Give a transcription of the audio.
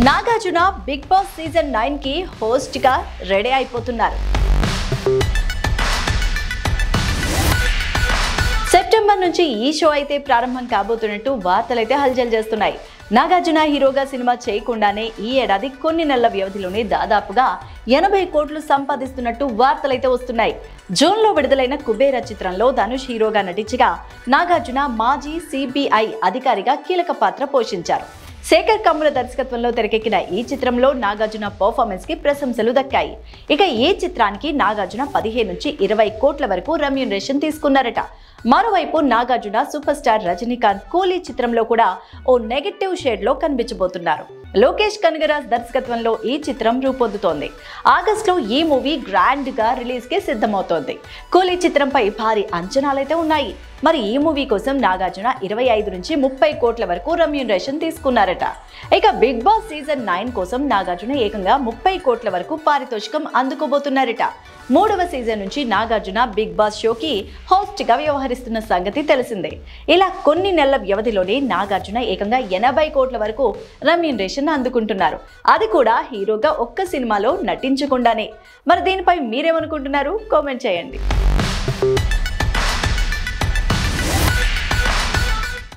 Nagarjuna big boss season 9 కి host గా ready అయిపోతున్నారు. సెప్టెంబర్ నుంచి ఈ షో అయితే ప్రారంభం కాబోతున్నట్టు వార్తలైతే హల్చల్ చేస్తున్నాయి. నాగార్జున హీరోగా సినిమా చేయకుండానే ఈ ఏడాది కొన్ని నెలల వ్యవధిలోనే దాదాపుగా 80 కోట్లు సంపాదిస్తున్నట్టు వార్తలైతే వస్తున్నాయి. జూన్లో విడుదలైన కుబేర చిత్రంలో ధనుష్ హీరోగా నటించగా నాగార్జున మాజీ సిబిఐ అధికారిగా కీలక పాత్ర పోషించారు. శేఖర్ కమ్ముల దర్శకత్వంలో తెరకెక్కిన ఈ చిత్రంలో నాగార్జున పర్ఫార్మెన్స్ కి ప్రశంసలు దక్కాయి. ఇక ఈ చిత్రానికి నాగార్జున 15 నుంచి 20 కోట్ల వరకు రెమ్యూనరేషన్ తీసుకున్నారట. మరోవైపు నాగార్జున సూపర్ స్టార్ రజనీకాంత్ కూలీ చిత్రంలో కూడా ఓ నెగటివ్ షేడ్ లో కనిపించబోతున్నారు. లోకేష్ కనగరాజ్ దర్శకత్వంలో ఈ చిత్రం రూపొందుతోంది. ఆగస్టులో ఈ మూవీ గ్రాండ్ గా రిలీజ్ కి సిద్ధమవుతోంది. కూలీ చిత్రంపై భారీ అంచనాలైతే ఉన్నాయి. మరి ఈ మూవీ కోసం నాగార్జున 25 నుంచి 30 కోట్ల వరకు రెమ్యూనరేషన్ తీసుకున్నారట. ఇక బిగ్ బాస్ సీజన్ 9 కోసం నాగార్జున ఏకంగా 30 కోట్ల వరకు పారితోషికం అందుకోబోతున్నారట. 3వ సీజన్ నుంచి నాగార్జున బిగ్ బాస్ షోకి హోస్ట్ గా వ్యవహరిస్తున్న సంగతి తెలిసిందే. ఇలా కొన్ని నెలల వ్యవధిలోనే నాగార్జున ఏకంగా 80 కోట్ల వరకు రెమ్యూనరేషన్ అందుకుంటున్నారు. అది కూడా హీరోగా ఒక్క సినిమాలో నటించకుండానే. మరి దీనిపై మీరేమనుకుంటున్నారు? కామెంట్ చేయండి.